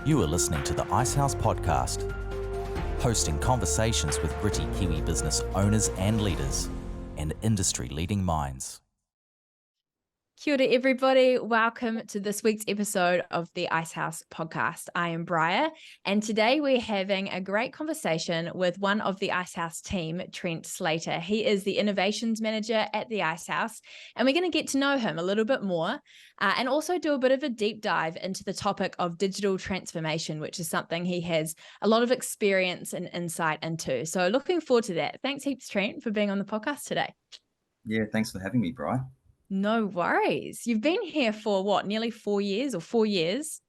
You are listening to the Icehouse Podcast, hosting conversations with gritty Kiwi business owners and leaders and industry-leading minds. Kia ora, everybody. Welcome to this week's episode of the Icehouse Podcast. I am Bryar, and today we're having a great conversation with one of the Icehouse team, Trent Slater. He is the Innovations Manager at the Icehouse, and we're going to get to know him a little bit more and also do a bit of a deep dive into the topic of digital transformation, which is something he has a lot of experience and insight into. So looking forward to that. Thanks heaps, Trent, for being on the podcast today. Yeah, thanks for having me, Bri. No worries. You've been here for what, nearly 4 years or 4 years?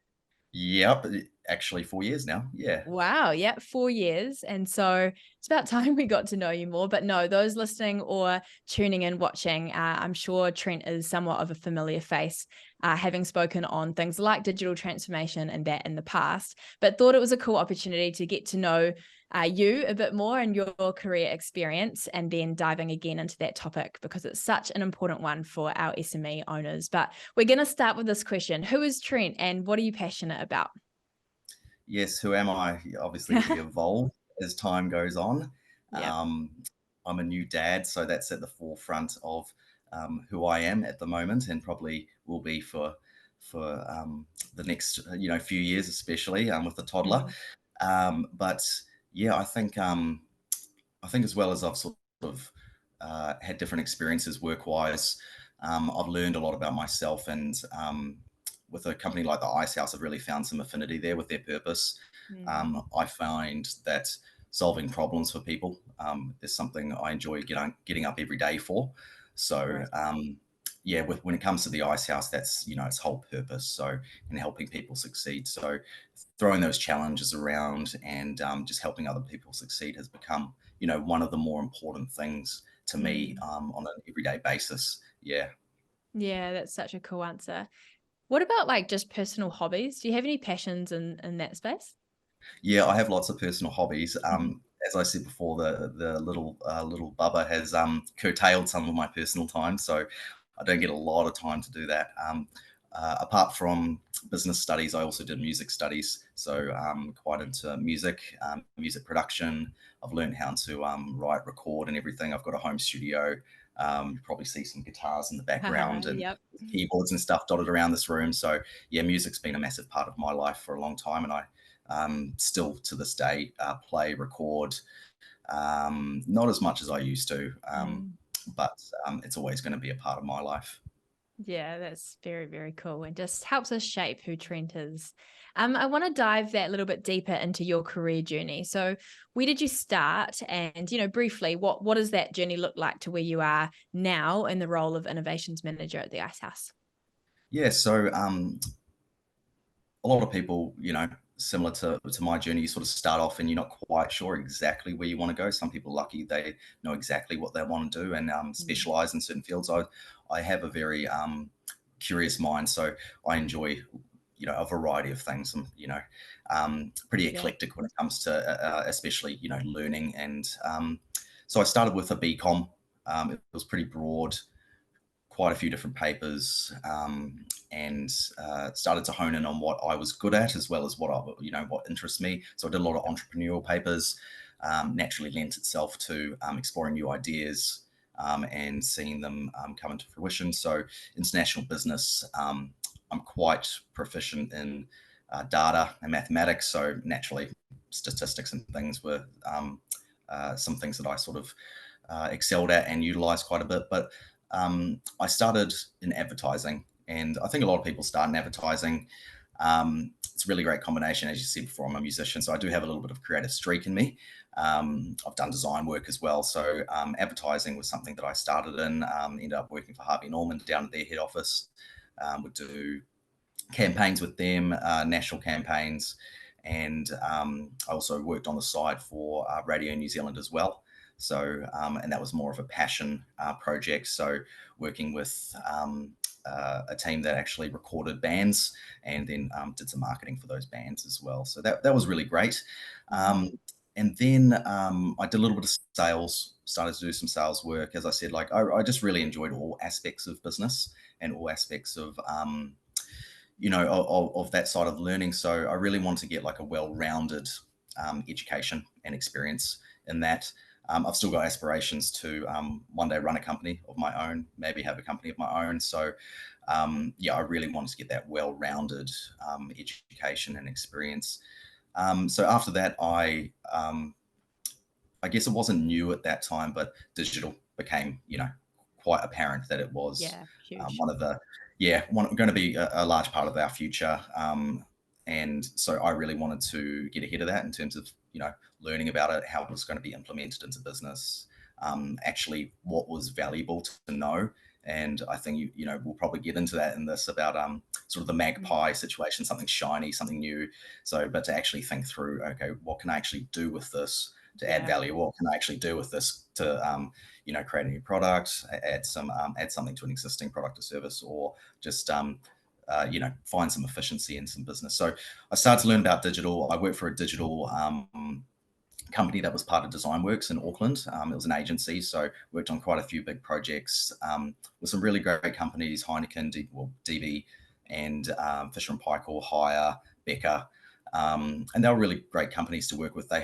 Yep, actually 4 years now. Yeah. Wow, yeah, 4 years. And so it's about time we got to know you more. But no, those listening or tuning in, watching, I'm sure Trent is somewhat of a familiar face, having spoken on things like digital transformation and that in the past, but thought it was a cool opportunity to get to know you a bit more and your career experience, and then diving again into that topic because it's such an important one for our SME owners. But we're going to start with this question. Who is Trent and what are you passionate about? Yes, who am I? Obviously, we evolve as time goes on. Yeah. I'm a new dad, so that's at the forefront of who I am at the moment, and probably will be for the next few years, especially with the toddler. But yeah, I think as well as I've sort of had different experiences work-wise, I've learned a lot about myself, and with a company like the Icehouse, I've really found some affinity there with their purpose. I find that solving problems for people is something I enjoy getting up every day for. So yeah, when it comes to the Icehouse, that's its whole purpose. So in helping people succeed. So throwing those challenges around and just helping other people succeed has become one of the more important things to me on an everyday basis. Yeah. Yeah, that's such a cool answer. What about like just personal hobbies? Do you have any passions in that space? Yeah, I have lots of personal hobbies. As I said before, the little bubba has curtailed some of my personal time, so I don't get a lot of time to do that. Apart from business studies, I also did music studies, so quite into music, music production. I've learned how to write, record, and everything. I've got a home studio. You probably see some guitars in the background and Yep. keyboards and stuff dotted around this room. So yeah, music's been a massive part of my life for a long time, and I still to this day play, record, not as much as I used to, but it's always going to be a part of my life. Yeah, that's very, very cool and just helps us shape who Trent is. I want to dive that little bit deeper into your career journey. So where did you start? And, briefly, what does that journey look like to where you are now in the role of Innovations Manager at the Icehouse? Yeah, so a lot of people, similar to my journey, you sort of start off and you're not quite sure exactly where you want to go. Some people are lucky, they know exactly what they want to do and specialize in certain fields. I have a very curious mind, so I enjoy a variety of things. I'm pretty eclectic when it comes to especially learning, and so I started with a BCom. It was pretty broad, quite a few different papers, and started to hone in on what I was good at as well as what interests me. So I did a lot of entrepreneurial papers. Naturally lent itself to exploring new ideas and seeing them come into fruition. So international business, I'm quite proficient in data and mathematics. So naturally, statistics and things were some things that I sort of excelled at and utilized quite a bit. But I started in advertising, and I think a lot of people start in advertising. It's a really great combination. As you said before, I'm a musician, so I do have a little bit of creative streak in me. I've done design work as well. So advertising was something that I started in, ended up working for Harvey Norman down at their head office. Would do campaigns with them, national campaigns. And I also worked on the side for Radio New Zealand as well. So, and that was more of a passion project. So working with a team that actually recorded bands and then did some marketing for those bands as well. So that was really great. And then I did a little bit of sales, started to do some sales work. As I said, like I just really enjoyed all aspects of business and all aspects of of that side of learning. So I really want to get like a well-rounded education and experience in that. I've still got aspirations to one day run a company of my own, maybe have a company of my own. So I really wanted to get that well-rounded education and experience. So after that, I guess it wasn't new at that time, but digital became, quite apparent that it was Huge. going to be a large part of our future. And so I really wanted to get ahead of that in terms of, learning about it, how it was going to be implemented into business, actually what was valuable to know. And I think, we'll probably get into that in this about sort of the magpie situation, something shiny, something new. So, but to actually think through, okay, what can I actually do with this to add value? What can I actually do with this to, create a new product, add something to an existing product or service, or just, find some efficiency in some business. So I started to learn about digital. I worked for a digital company that was part of DesignWorks in Auckland. It was an agency, so worked on quite a few big projects with some really great companies, Heineken, DB, and Fisher & Paykel, Hire, Becker. And they were really great companies to work with. They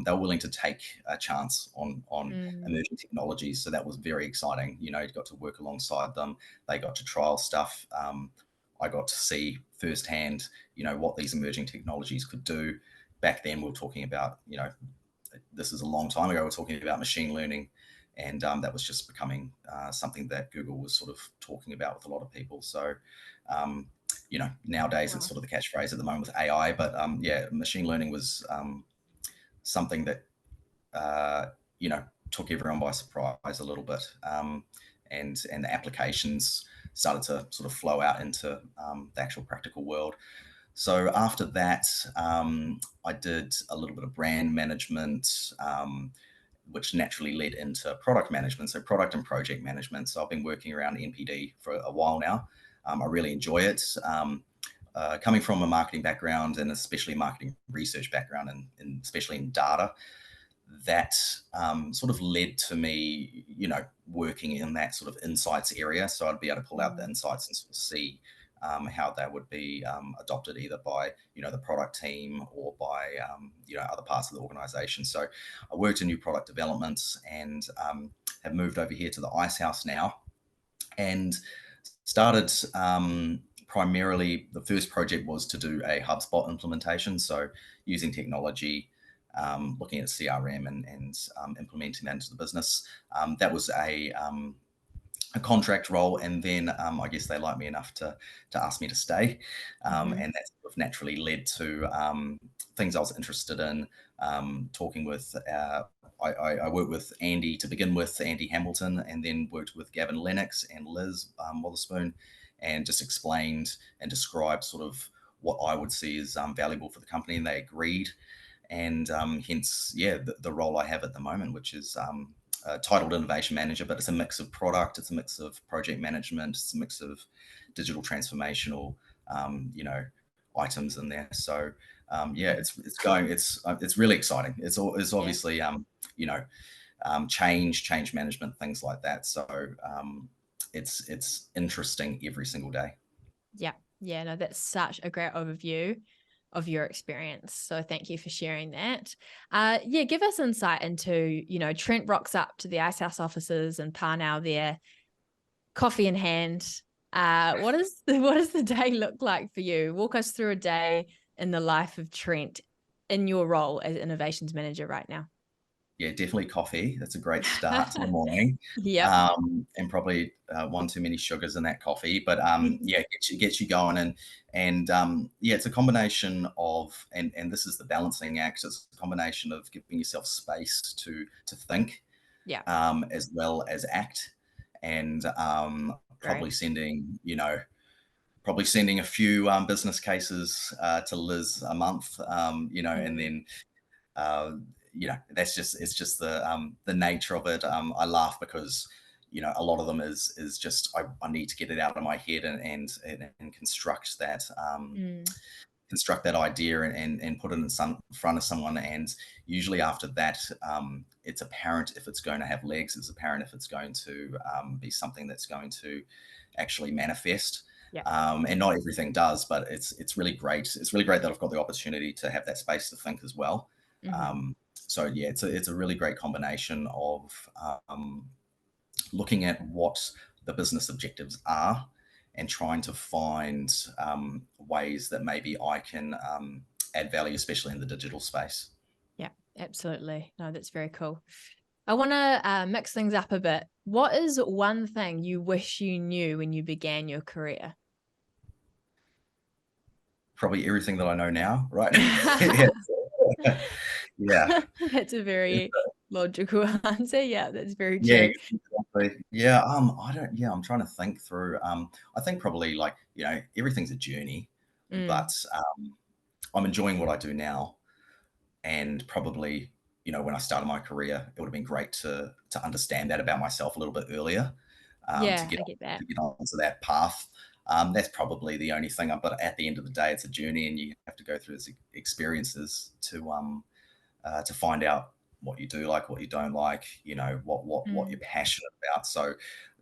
were willing to take a chance on emerging technologies. So that was very exciting. You got to work alongside them. They got to trial stuff. I got to see firsthand, what these emerging technologies could do. Back then we were talking about, this is a long time ago, we're talking about machine learning. And that was just becoming something that Google was sort of talking about with a lot of people. So, nowadays it's sort of the catchphrase at the moment with AI, but machine learning was something that, took everyone by surprise a little bit. And the applications started to sort of flow out into the actual practical world. So after that, I did a little bit of brand management, which naturally led into product management, so product and project management. So I've been working around NPD for a while now. I really enjoy it. Coming from a marketing background and especially marketing research background and especially in data, that sort of led to me, working in that sort of insights area. So I'd be able to pull out the insights and sort of see how that would be adopted either by, the product team or by, other parts of the organization. So I worked in new product developments and have moved over here to the Icehouse now and started primarily, the first project was to do a HubSpot implementation. So using technology, looking at CRM and implementing that into the business. That was a contract role, and then I guess they liked me enough to ask me to stay, and that sort of naturally led to things I was interested in. Talking with, I worked with Andy to begin with, Andy Hamilton, and then worked with Gavin Lennox and Liz Witherspoon, and just explained and described sort of what I would see as valuable for the company, and they agreed. And hence, the role I have at the moment, which is titled Innovation Manager, but it's a mix of product, it's a mix of project management, it's a mix of digital transformational, items in there. So it's really exciting. It's obviously change management, things like that. So it's interesting every single day. Yeah, no, that's such a great overview of your experience. So thank you for sharing that. Give us insight into, Trent rocks up to the Icehouse offices in Parnell there, coffee in hand. What does the day look like for you? Walk us through a day in the life of Trent in your role as innovations manager right now. Yeah, definitely coffee. That's a great start to the morning. And probably one too many sugars in that coffee, but gets you going. And it's a combination of, and this is the balancing act. It's a combination of giving yourself space to think, as well as act, and probably sending a few business cases to Liz a month, and then. It's just the nature of it. I laugh because, a lot of them is just, I need to get it out of my head and construct that, idea and put it in front of someone. And usually after that, it's apparent if it's going to have legs. It's apparent if it's going to be something that's going to actually manifest. Yeah. And not everything does, but it's really great. It's really great that I've got the opportunity to have that space to think as well. So yeah, it's a really great combination of looking at what the business objectives are and trying to find ways that maybe I can add value, especially in the digital space. Yeah, absolutely. No, that's very cool. I want to mix things up a bit. What is one thing you wish you knew when you began your career? Probably everything that I know now, right? Yeah. Yeah. That's a very logical answer. Yeah, that's very Yeah, true. exactly. Yeah, I'm trying to think through. I think probably like, everything's a journey, but I'm enjoying what I do now. And probably, when I started my career, it would have been great to understand that about myself a little bit earlier, to Yeah, get I get that. onto that path. That's probably the only thing. But at the end of the day, it's a journey, and you have to go through those experiences to find out what you do like, what you don't like, what you're passionate about. So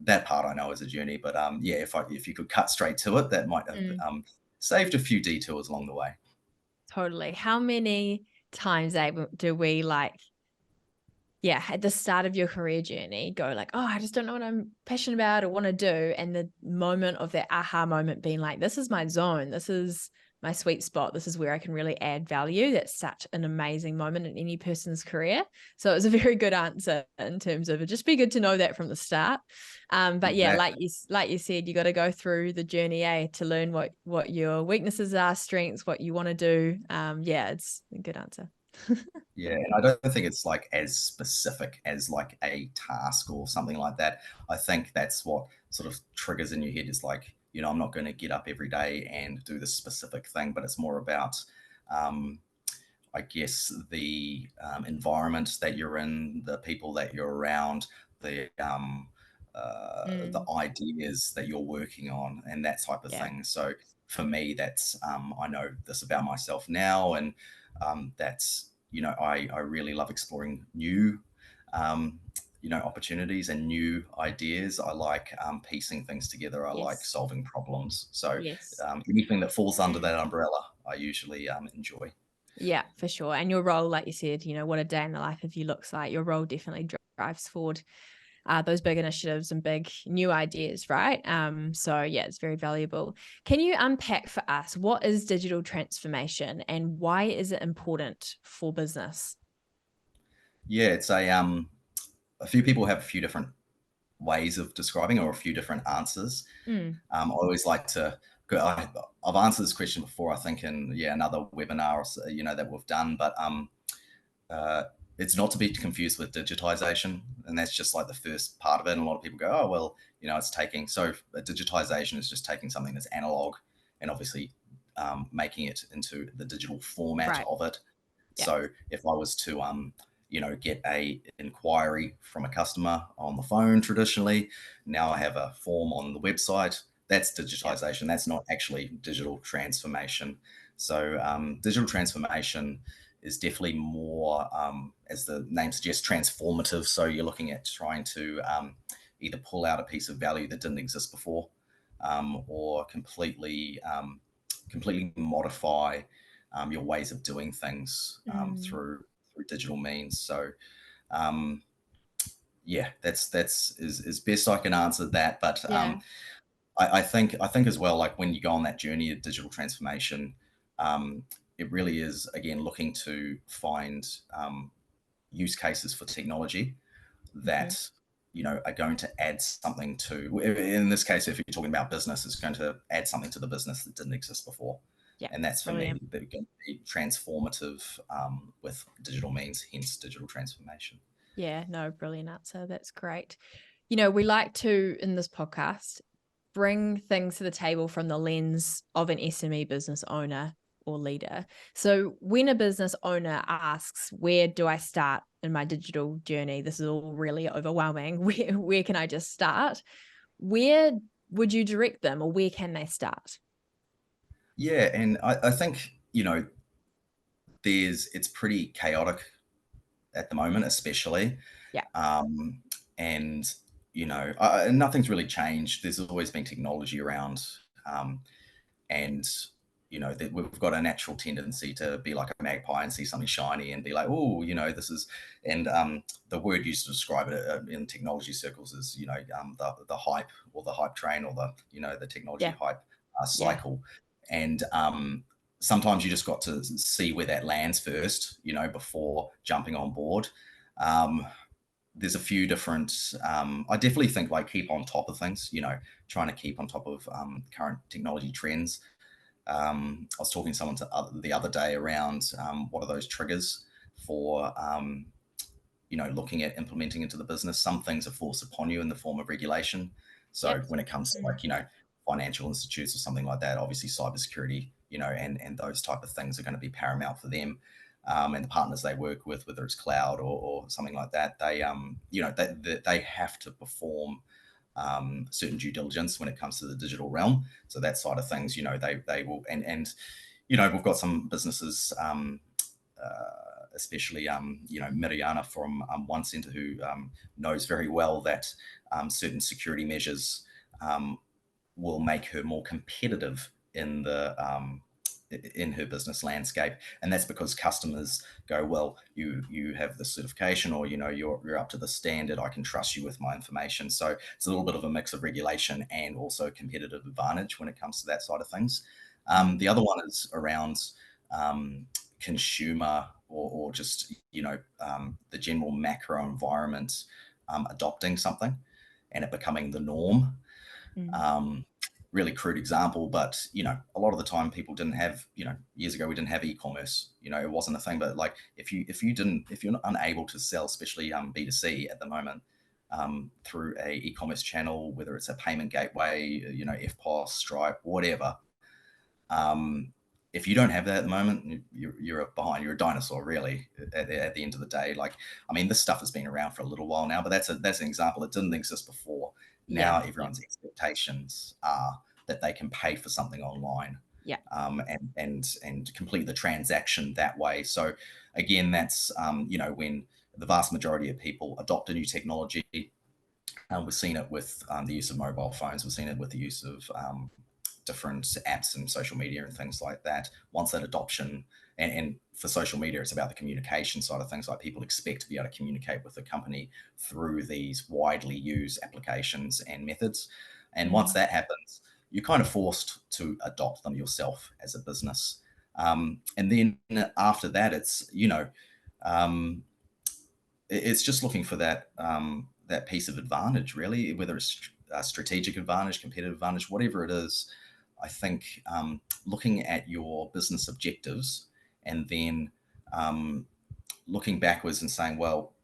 that part I know is a journey. But yeah, if you could cut straight to it, that might have saved a few detours along the way. Totally. How many times do we at the start of your career journey go like, oh, I just don't know what I'm passionate about or want to do. And the moment of that aha moment being like, this is my zone. This is my sweet spot. This is where I can really add value. That's such an amazing moment in any person's career. So it was a very good answer in terms of it'd just be good to know that from the start. But yeah, Exactly. like you said, you got to go through the journey, to learn what your weaknesses are, strengths, what you want to do. Yeah, it's a good answer. Yeah, and I don't think it's like as specific as like a task or something like that. I think that's what sort of triggers in your head is like, I'm not going to get up every day and do this specific thing, but it's more about, I guess, the environment that you're in, the people that you're around, the ideas that you're working on, and that type of Yeah. thing. So for me, that's I know this about myself now, and that's I really love exploring new opportunities and new ideas. I like piecing things together. I like Yes. solving problems. So Yes. anything that falls under that umbrella, I usually enjoy. Yeah, for sure. And your role, like you said, what a day in the life of you looks like. Your role definitely drives forward those big initiatives and big new ideas, right? So yeah, it's very valuable. Can you unpack for us what is digital transformation and why is it important for business? Yeah, it's a few people have a few different ways of describing or a few different answers. I always like to I've answered this question before, I think in another webinar or so, that we've done, but uh, it's not to be confused with digitization, and that's just like the first part of it. And a lot of people go, oh well, it's taking digitization is just taking something that's analog and obviously making it into the digital format Right. of it. Yeah. So if I was to get a inquiry from a customer on the phone traditionally, now I have a form on the website. That's digitization. That's not actually digital transformation. So digital transformation is definitely more, as the name suggests, transformative. So you're looking at trying to either pull out a piece of value that didn't exist before, or completely modify your ways of doing things through digital means. So yeah, that's as best I can answer that. But Yeah. I think as well, like when you go on that journey of digital transformation, it really is again looking to find use cases for technology that are going to add something to. In this case, if you're talking about business, it's going to add something to the business that didn't exist before. Yeah. And that's for Brilliant. me, they're going to be transformative with digital means, hence digital transformation. Yeah, no, brilliant answer. That's great. We like to, in this podcast, bring things to the table from the lens of an SME business owner or leader. So when a business owner asks, where do I start in my digital journey? This is all really overwhelming. Where can I just start? Where would you direct them, or where can they start? Yeah, and I think, it's pretty chaotic at the moment, especially. Yeah. And, nothing's really changed. There's always been technology around And that we've got a natural tendency to be like a magpie and see something shiny and be like, oh, this is, and the word used to describe it in technology circles is, the hype, or the hype train, or the technology hype cycle. And sometimes you just got to see where that lands first, before jumping on board. There's a few different, I definitely think, like, keep on top of things, trying to keep on top of current technology trends. I was talking to someone the other day around what are those triggers for, looking at implementing into the business. Some things are forced upon you in the form of regulation. So when it comes to, like, financial institutes or something like that, obviously cybersecurity, and those type of things are going to be paramount for them. And the partners they work with, whether it's cloud or something like that, they have to perform certain due diligence when it comes to the digital realm. So that side of things, they will, and we've got some businesses, especially Miriana from One Centre, who knows very well that certain security measures will make her more competitive in her business landscape. And that's because customers go, well, you have the certification, or you're up to the standard, I can trust you with my information. So it's a little bit of a mix of regulation and also competitive advantage when it comes to that side of things. The other one is around consumer, or just the general macro environment adopting something and it becoming the norm. Really crude example, but a lot of the time people didn't have, years ago we didn't have e-commerce, it wasn't a thing. But like, if you're not unable to sell, especially B2C at the moment, through a e-commerce channel, whether it's a payment gateway, FPOS, Stripe, whatever, if you don't have that at the moment, you're behind. You're a dinosaur, really, at the end of the day. Like, I mean, this stuff has been around for a little while now, but that's an example. It didn't exist before. Now everyone's expectations are that they can pay for something online, and complete the transaction that way. So again, that's when the vast majority of people adopt a new technology. We've seen it with the use of mobile phones. We've seen it with the use of different apps and social media and things like that. Once that adoption, and for social media, it's about the communication side of things. Like, people expect to be able to communicate with the company through these widely used applications and methods. And once that happens, you're kind of forced to adopt them yourself as a business. And then after that, it's, it's just looking for that piece of advantage, really, whether it's a strategic advantage, competitive advantage, whatever it is. I think looking at your business objectives, and then looking backwards and saying, well,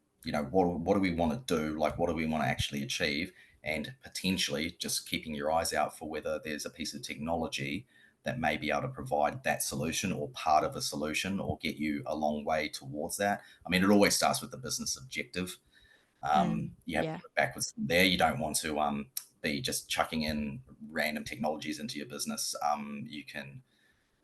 what do we want to do? Like, what do we want to actually achieve? And potentially just keeping your eyes out for whether there's a piece of technology that may be able to provide that solution, or part of a solution, or get you a long way towards that. I mean, it always starts with the business objective. You have to look backwards from there. You don't want to be just chucking in random technologies into your business.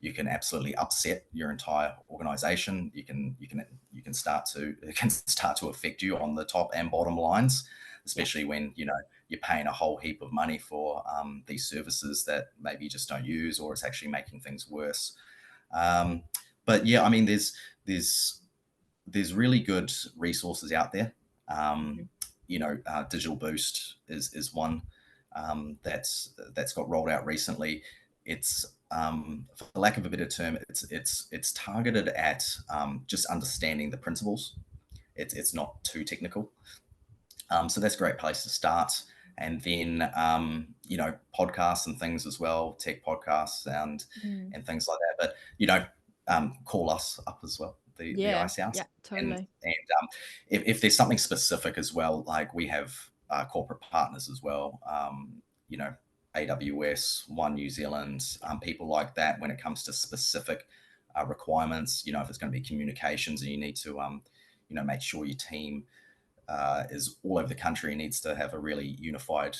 You can absolutely upset your entire organization. It can start to affect you on the top and bottom lines, especially when you're paying a whole heap of money for these services that maybe you just don't use, or it's actually making things worse. But yeah, I mean, there's really good resources out there. Digital Boost is one that's got rolled out recently. It's for lack of a better term, it's targeted at just understanding the principles. It's not too technical. So that's a great place to start. And then podcasts and things as well, tech podcasts and things like that. But call us up as well, the Icehouse. Yeah, totally. And if there's something specific as well, like, we have corporate partners as well. AWS, One New Zealand, people like that, when it comes to specific requirements. If it's going to be communications and you need to make sure your team is all over the country, needs to have a really unified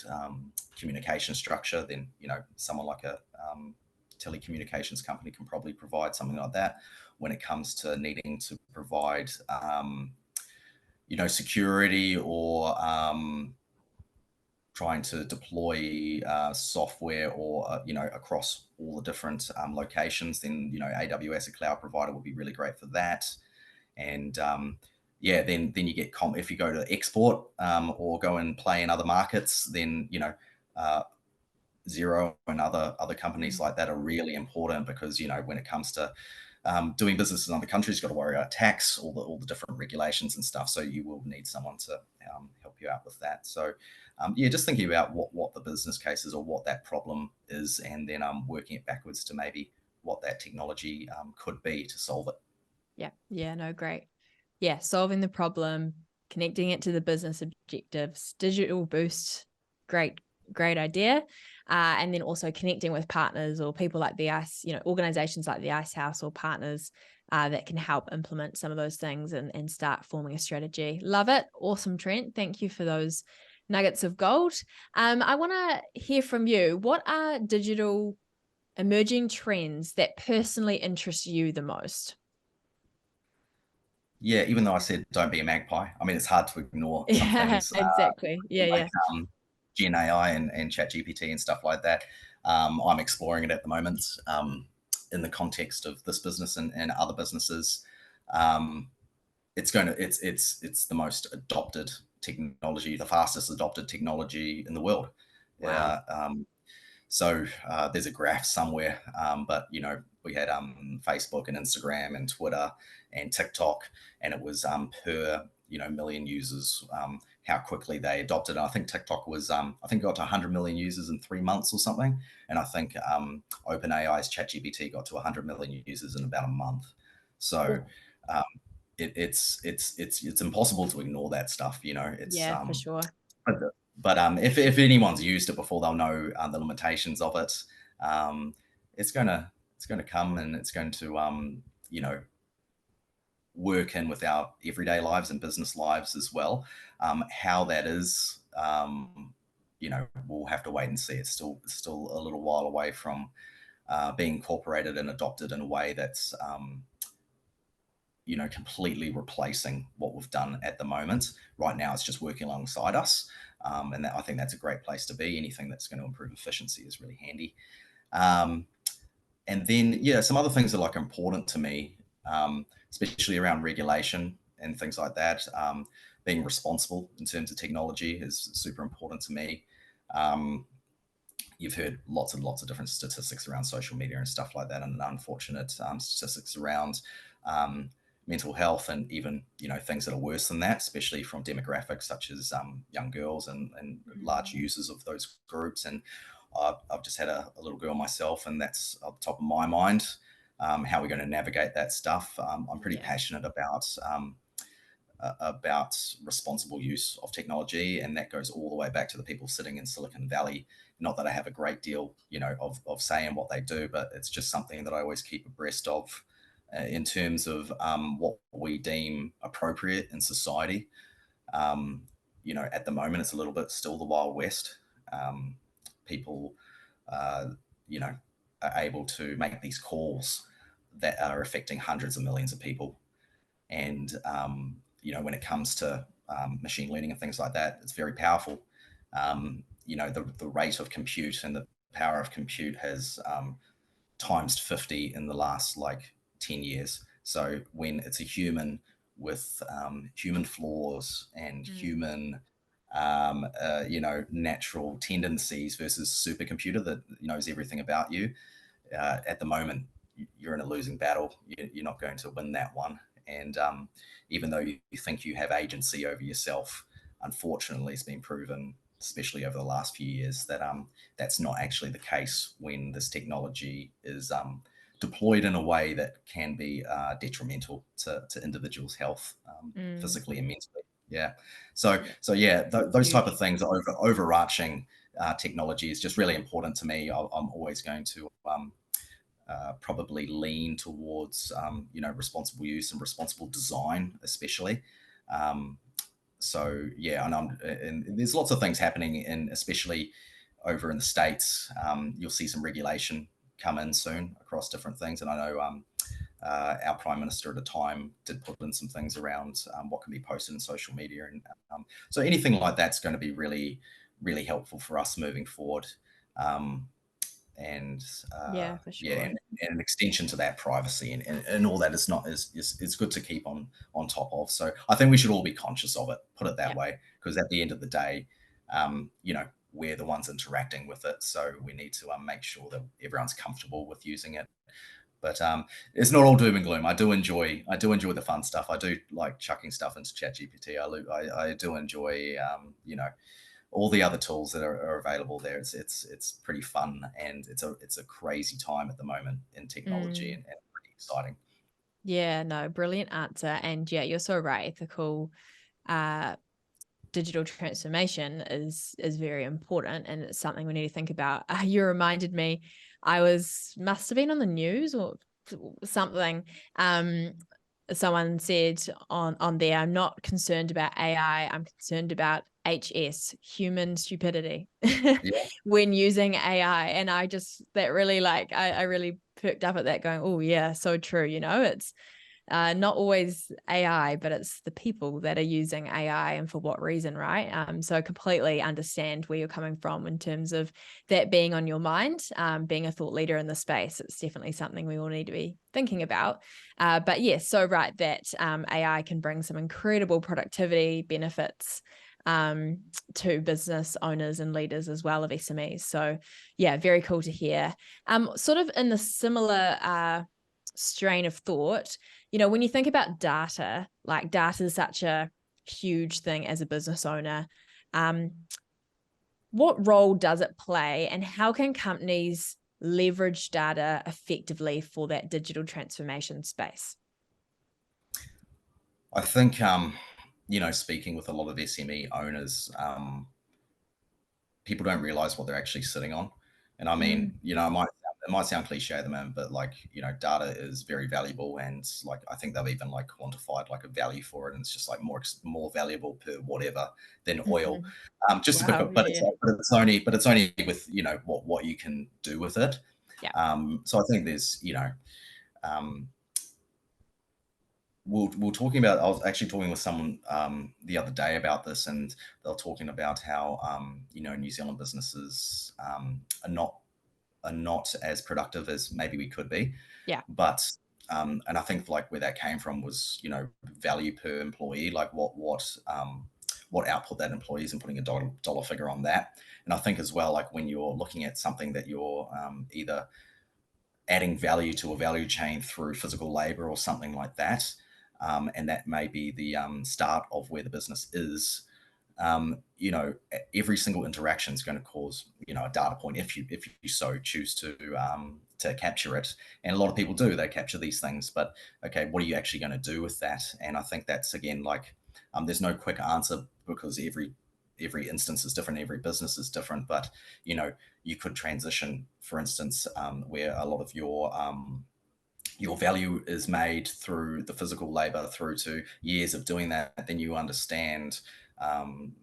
communication structure, then someone like a telecommunications company can probably provide something like that. When it comes to needing to provide security, or trying to deploy software or across all the different locations, then AWS, a cloud provider, would be really great for that. And then you get if you go to export or go and play in other markets, then Xero and other companies like that are really important, because when it comes to doing business in other countries, you've got to worry about tax, all the different regulations and stuff. So you will need someone to help you out with that. So just thinking about what the business case is or what that problem is, and then working it backwards to maybe what that technology could be to solve it. Yeah, no, great. Yeah, solving the problem, connecting it to the business objectives, digital boost, great idea. And then also connecting with partners or people like the organizations like the Icehouse or partners that can help implement some of those things and start forming a strategy. Love it. Awesome, Trent. Thank you for those nuggets of gold. I want to hear from you. What are digital emerging trends that personally interest you the most? Yeah, even though I said don't be a magpie, I mean, it's hard to ignore some things. Exactly. Like Gen AI and Chat GPT and stuff like that. I'm exploring it at the moment in the context of this business and other businesses. It's the most adopted technology, the fastest adopted technology in the world. Wow. So there's a graph somewhere, but we had Facebook and Instagram and Twitter and TikTok, and it was per million users, how quickly they adopted. And I think TikTok was got to 100 million users in 3 months or something, and I think OpenAI's ChatGPT got to 100 million users in about a month. So it's impossible to ignore that stuff. It's for sure. But if anyone's used it before, they'll know the limitations of it. It's gonna come, and it's going to work in with our everyday lives and business lives as well. How that is, we'll have to wait and see. It's still a little while away from being incorporated and adopted in a way that's completely replacing what we've done at the moment. Right now, it's just working alongside us. And I think that's a great place to be. Anything that's going to improve efficiency is really handy. And then, some other things that are important to me, especially around regulation and things like that. Being responsible in terms of technology is super important to me. You've heard lots and lots of different statistics around social media and stuff like that, and unfortunate statistics around mental health, and even things that are worse than that, especially from demographics such as young girls and large users of those groups. And I've just had a little girl myself, and that's on top of my mind. How we're going to navigate that stuff. I'm pretty passionate about responsible use of technology, and that goes all the way back to the people sitting in Silicon Valley. Not that I have a great deal of say in what they do, but it's just something that I always keep abreast of in terms of what we deem appropriate in society. At the moment, it's a little bit still the Wild West. People are able to make these calls that are affecting hundreds of millions of people. And, when it comes to machine learning and things like that, it's very powerful. The rate of compute and the power of compute has times 50 in the last 10 years. So when it's a human with human flaws and human natural tendencies versus supercomputer that knows everything about you, at the moment you're in a losing battle. You're not going to win that one. And even though you think you have agency over yourself, unfortunately it's been proven, especially over the last few years, that that's not actually the case when this technology is deployed in a way that can be detrimental to individuals' health, physically and mentally. Those type of things, overarching technology is just really important to me. I'm always going to probably lean towards responsible use and responsible design, especially. And there's lots of things happening especially over in the States. You'll see some regulation come in soon across different things, and I know our Prime Minister at the time did put in some things around what can be posted in social media, and so anything like that's going to be really, really helpful for us moving forward. And Yeah, for sure. and an extension to that privacy and all that is good to keep on top of. So I think we should all be conscious of it, put it that way, because at the end of the day, we're the ones interacting with it, so we need to make sure that everyone's comfortable with using it. But it's not all doom and gloom. I do enjoy the fun stuff. I do like chucking stuff into ChatGPT. I do enjoy all the other tools that are available there. It's pretty fun, and it's a crazy time at the moment in technology and pretty exciting. Yeah, no, brilliant answer. And yeah, you're so right. Ethical digital transformation is very important, and it's something we need to think about. You reminded me, must have been on the news or something. Someone said on there, I'm not concerned about AI, I'm concerned about HS, human stupidity, when using AI. And that really I really perked up at that, going, oh yeah, so true. It's not always AI, but it's the people that are using AI and for what reason, right? So I completely understand where you're coming from in terms of that being on your mind. Being a thought leader in the space, it's definitely something we all need to be thinking about. But yes, so right that AI can bring some incredible productivity benefits to business owners and leaders as well of SMEs. So yeah, very cool to hear. Sort of in the similar strain of thought, when you think about data, like data is such a huge thing as a business owner. What role does it play, and how can companies leverage data effectively for that digital transformation space? I think, speaking with a lot of SME owners, people don't realize what they're actually sitting on. And I mean, it might sound cliche at the moment, but data is very valuable, and I think they've even quantified a value for it, and it's just more valuable per whatever than oil. Just Wow, because, but it's only with what you can do with it. Yeah. So I think there's we're talking about. I was actually talking with someone the other day about this, and they were talking about how New Zealand businesses are not as productive as maybe we could be. Yeah. But and I think where that came from was value per employee, what output that employee is, and putting a dollar figure on that. And I think as well, when you're looking at something that you're either adding value to a value chain through physical labor or something like that, and that may be the start of where the business is. Every single interaction is going to cause a data point if you so choose to capture it. And a lot of people do, they capture these things, but okay, what are you actually going to do with that? And I think that's again there's no quick answer, because every instance is different, every business is different. But you could transition, for instance, where a lot of your value is made through the physical labor, through to years of doing that. Then you understand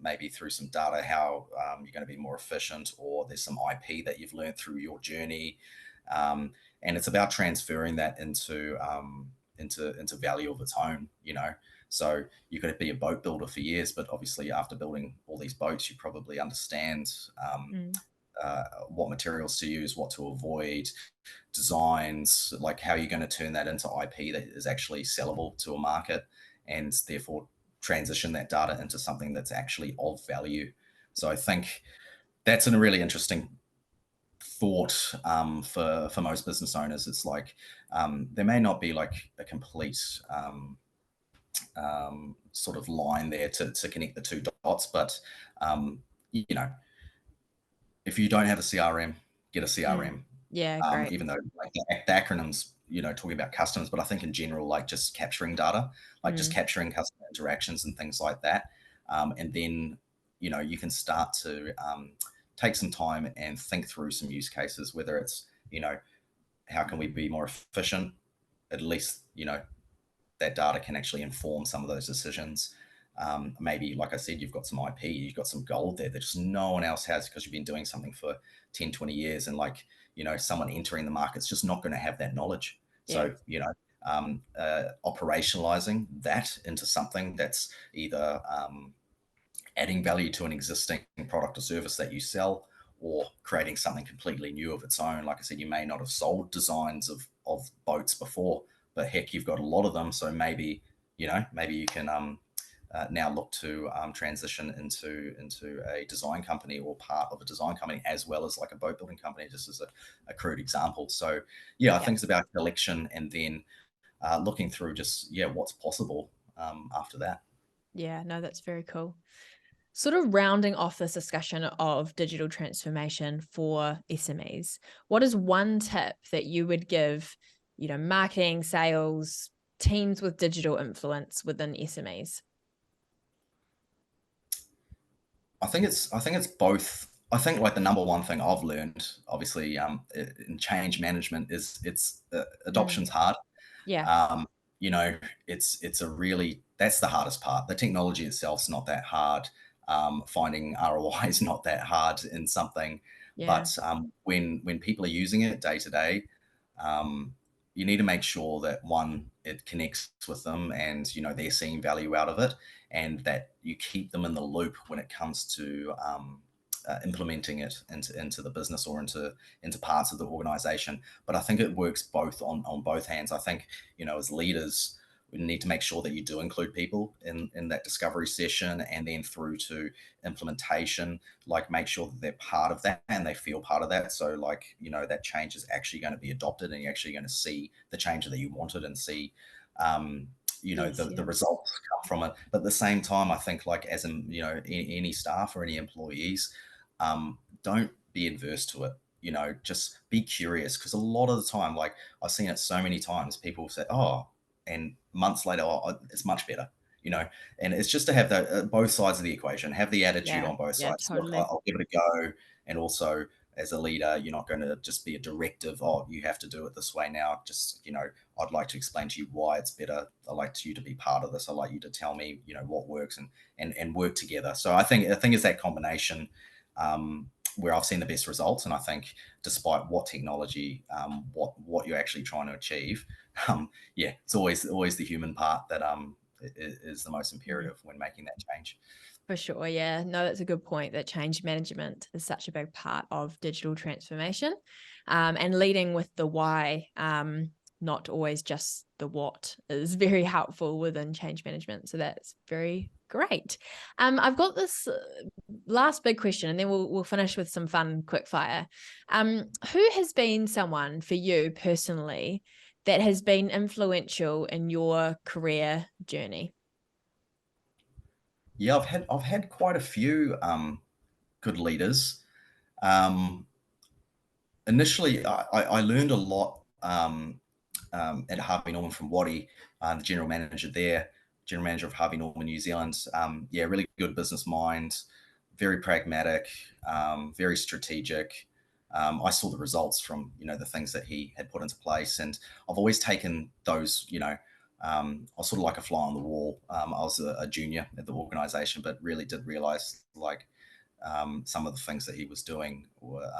maybe through some data how you're going to be more efficient, or there's some IP that you've learned through your journey, and it's about transferring that into value of its own. So you could be a boat builder for years, but obviously after building all these boats, you probably understand what materials to use, what to avoid, designs, how you're going to turn that into IP that is actually sellable to a market, and therefore transition that data into something that's actually of value. So I think that's a really interesting thought for most business owners. It's there may not be a complete sort of line there to connect the two dots, but if you don't have a CRM, get a CRM. Yeah, great. Even though the acronyms, talking about customers, but I think in general, just capturing data, just capturing customer interactions and things like that. And then, you can start to take some time and think through some use cases, whether it's, how can we be more efficient? At least, that data can actually inform some of those decisions. Maybe, like I said, you've got some IP, you've got some gold there that just no one else has, because you've been doing something for 10, 20 years. And someone entering the market's just not going to have that knowledge. Yeah. So, operationalizing that into something that's either, adding value to an existing product or service that you sell, or creating something completely new of its own. Like I said, you may not have sold designs of boats before, but heck, you've got a lot of them. So maybe, maybe you can now look to transition into a design company or part of a design company, as well as like a boat building company, just as a crude example. So I think it's about collection, and then looking through just, what's possible after that. Yeah, no, that's very cool. Sort of rounding off this discussion of digital transformation for SMEs, what is one tip that you would give, marketing, sales, teams with digital influence within SMEs? I think it's both. I think like the number one thing I've learned, obviously, in change management is adoption's hard. Yeah. Um, it's a really, that's the hardest part. The technology itself's not that hard. Finding ROI is not that hard in something, Yeah. but when people are using it day to day, you need to make sure that, one, it connects with them, and they're seeing value out of it, and that you keep them in the loop when it comes to implementing it into the business or into parts of the organization. But I think it works both on both hands. I think, as leaders, we need to make sure that you do include people in that discovery session, and then through to implementation, like make sure that they're part of that and they feel part of that. So like, that change is actually going to be adopted, and you're actually going to see the change that you wanted, and see Yes, the results come from it. But at the same time, I think, like, as in, any staff or any employees, don't be adverse to it. Just be curious, because a lot of the time, like, I've seen it so many times, people say, oh, and months later, oh, it's much better, and it's just to have both sides of the equation, have the attitude on both sides. Look, Totally. I'll give it a go. And also, as a leader, you're not going to just be a directive, oh, you have to do it this way now. Just, I'd like to explain to you why it's better. I'd like you to be part of this. I'd like you to tell me, what works, and work together. So I think it's that combination where I've seen the best results. And I think, despite what technology, what you're actually trying to achieve, it's always the human part that is the most imperative when making that change. For sure. Yeah. No, that's a good point, that change management is such a big part of digital transformation, and leading with the why, not always just the what, is very helpful within change management. So that's very great. I've got this last big question, and then we'll finish with some fun quick fire. Who has been someone for you personally that has been influential in your career journey? Yeah, I've had quite a few good leaders. Initially, I learned a lot at Harvey Norman from Waddy, the general manager there, general manager of Harvey Norman New Zealand. Really good business mind, very pragmatic, very strategic. I saw the results from the things that he had put into place, and I've always taken those. I was sort of like a fly on the wall. I was a junior at the organization, but really did realize, like, some of the things that he was doing were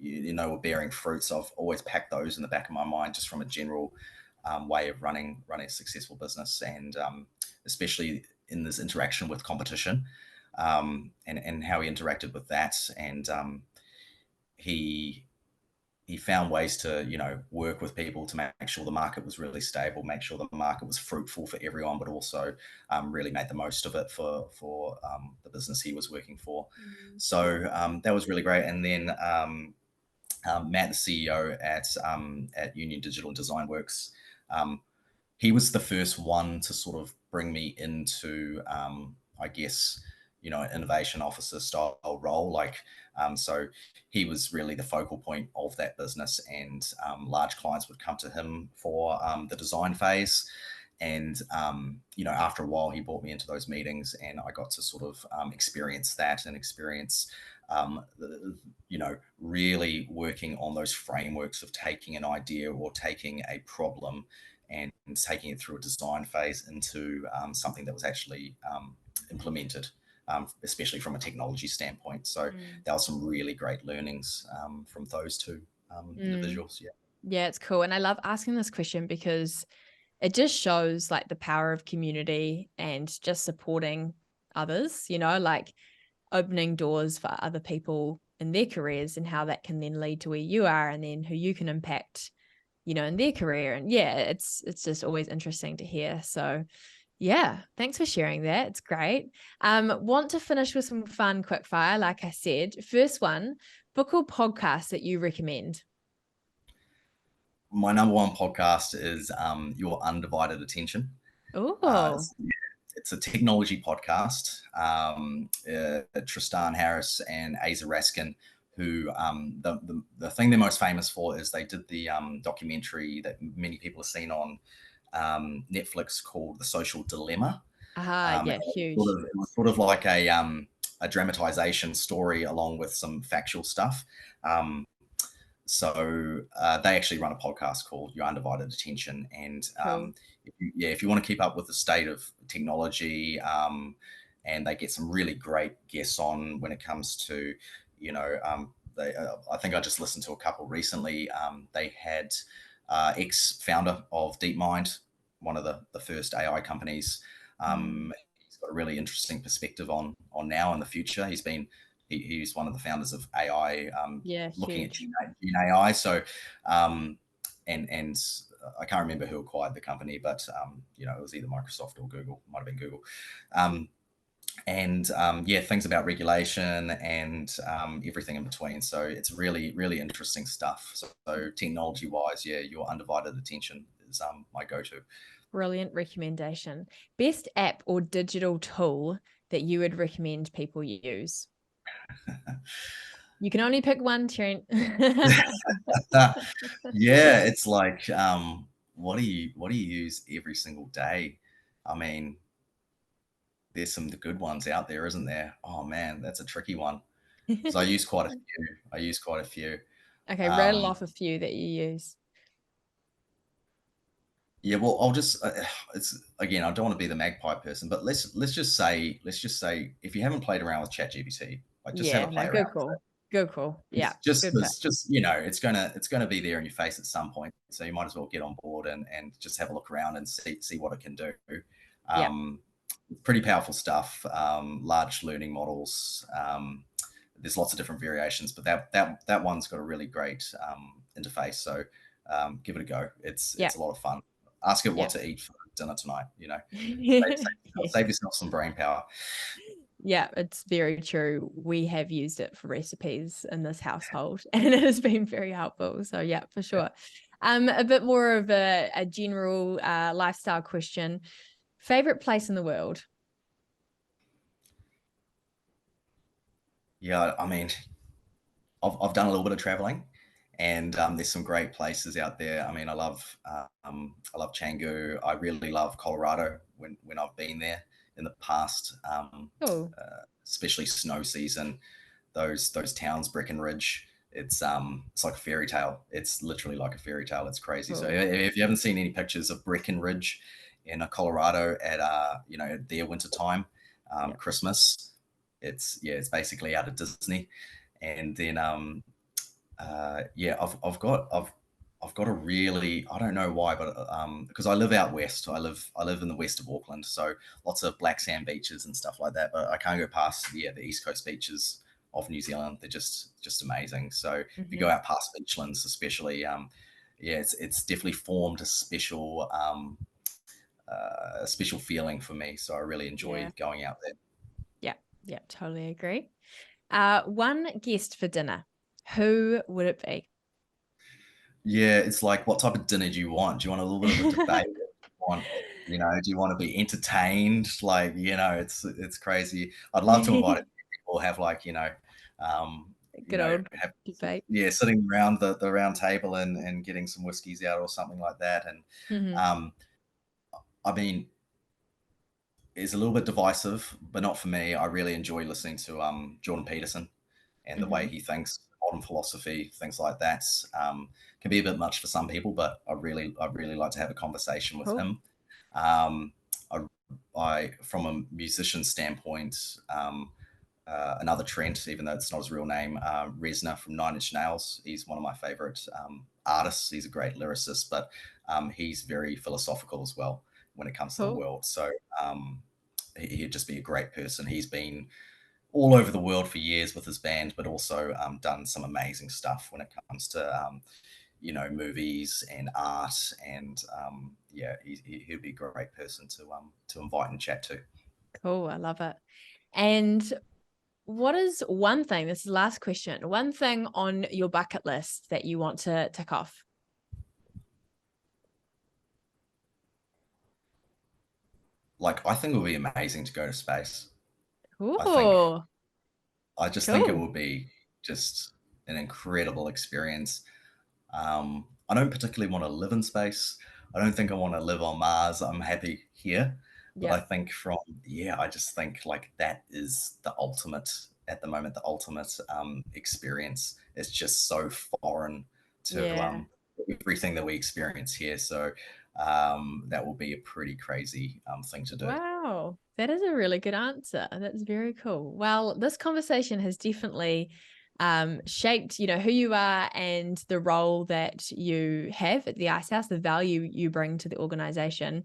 were bearing fruit. So I've always packed those in the back of my mind, just from a general way of running a successful business, and especially in this interaction with competition, and how he interacted with that. And he found ways to work with people to make sure the market was really stable, make sure the market was fruitful for everyone, but also really made the most of it for the business he was working for. So that was really great. And then Matt, the CEO at Union Digital and Design Works, he was the first one to sort of bring me into, I guess, an innovation officer style role. Like, so he was really the focal point of that business, and large clients would come to him for the design phase. And, after a while, he brought me into those meetings, and I got to sort of experience that, and experience, really working on those frameworks of taking an idea or taking a problem and taking it through a design phase into something that was actually implemented, especially from a technology standpoint. So there were some really great learnings from those two individuals. Yeah, it's cool. And I love asking this question because it just shows, like, the power of community and just supporting others, like opening doors for other people in their careers and how that can then lead to where you are and then who you can impact, in their career. And yeah, it's just always interesting to hear. So yeah, thanks for sharing that. It's great. Want to finish with some fun quick fire, like I said. First one, book or podcast that you recommend? My number one podcast is Your Undivided Attention. Oh, It's a technology podcast. Tristan Harris and Asa Raskin, who the thing they're most famous for is they did the documentary that many people have seen on Netflix called The Social Dilemma. yeah, huge. It was sort of like a dramatization story along with some factual stuff. So they actually run a podcast called Your Undivided Attention. And Cool. if you want to keep up with the state of technology, and they get some really great guests on when it comes to, I think I just listened to a couple recently. They had ex-founder of DeepMind, one of the first AI companies. He's got a really interesting perspective on now and the future. He's one of the founders of AI, looking huge. at Gene AI. So, and I can't remember who acquired the company, but it was either Microsoft or Google. Might have been Google. Things about regulation and everything in between. So it's really, really interesting stuff. So technology-wise, Your Undivided Attention is my go-to. Brilliant recommendation. Best app or digital tool that you would recommend people use? You can only pick one, Trent. It's like, what do you use every single day? I mean, there's some good ones out there, isn't there? Oh man, that's a tricky one. So I use quite a few. Okay, rattle off a few that you use. Yeah, well, I'll just it's again, I don't want to be the magpie person, but let's just say if you haven't played around with ChatGPT, like just have a play around. Good call. Yeah. Just it's gonna be there in your face at some point. So you might as well get on board and just have a look around and see what it can do. Pretty powerful stuff. Large learning models. There's lots of different variations, but that one's got a really great interface. So give it a go. It's a lot of fun. Ask it what to eat for dinner tonight. Save yourself some brain power. Yeah, it's very true. We have used it for recipes in this household and it has been very helpful. So yeah, for sure. A bit more of a general lifestyle question. Favorite place in the world? Yeah, I mean, I've done a little bit of traveling, and there's some great places out there. I mean, I love Canggu. I really love Colorado when I've been there in the past, especially snow season. Those towns, Breckenridge, it's like a fairy tale. It's literally like a fairy tale. It's crazy. So if you haven't seen any pictures of Breckenridge in Colorado at their winter time, Christmas, it's basically out of Disney. And then I've got a really, I don't know why, but because I live out west. I live in the west of Auckland, so lots of black sand beaches and stuff like that, but I can't go past the east coast beaches of New Zealand. They're just amazing. So if you go out past Beachlands especially, it's definitely formed a special feeling for me. So I really enjoy going out there. Yeah, totally agree. One guest for dinner, who would it be? Yeah, it's like, what type of dinner do you want? Do you want a little bit of a debate? Do you want to be entertained? Like, it's crazy. I'd love to invite people, have like, good old debate. Yeah, sitting around the round table and getting some whiskeys out or something like that. And I mean, it's a little bit divisive, but not for me. I really enjoy listening to Jordan Peterson and the way he thinks, modern philosophy, things like that. Can be a bit much for some people, but I really like to have a conversation with him. I from a musician standpoint, another Trent, even though it's not his real name, Reznor from Nine Inch Nails. He's one of my favorite artists. He's a great lyricist, but he's very philosophical as well when it comes to the world. So he'd just be a great person. He's been all over the world for years with his band, but also done some amazing stuff when it comes to movies and art, and he'd be a great person to invite and chat to. Cool. I love it. And what is one thing, this is the last question, one thing on your bucket list that you want to tick off? I think it would be amazing to go to space. Ooh, I just think it would be just an incredible experience. I don't particularly want to live in space. I don't think I want to live on Mars. I'm happy here. But I think I just think that is the ultimate at the moment, the ultimate experience. It's just so foreign to everything that we experience here. So that will be a pretty crazy thing to do. Wow, that is a really good answer. That's very cool. Well, this conversation has definitely shaped, who you are and the role that you have at the Icehouse, the value you bring to the organization.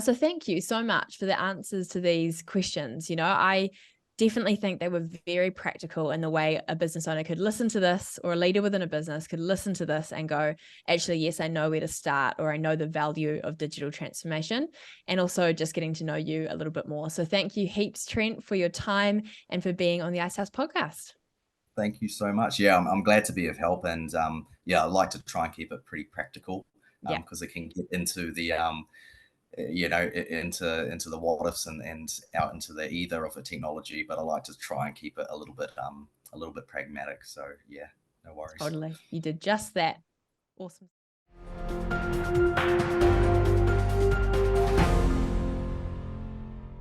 So thank you so much for the answers to these questions. I definitely think they were very practical in the way a business owner could listen to this, or a leader within a business could listen to this and go, actually, yes, I know where to start, or I know the value of digital transformation, and also just getting to know you a little bit more. So thank you heaps, Trent, for your time and for being on the Icehouse podcast. Thank you so much. Yeah, I'm glad to be of help, and I like to try and keep it pretty practical, because it can get into the into the what ifs and out into the either of the technology, but I like to try and keep it a little bit pragmatic. So no worries. Totally, you did just that. Awesome.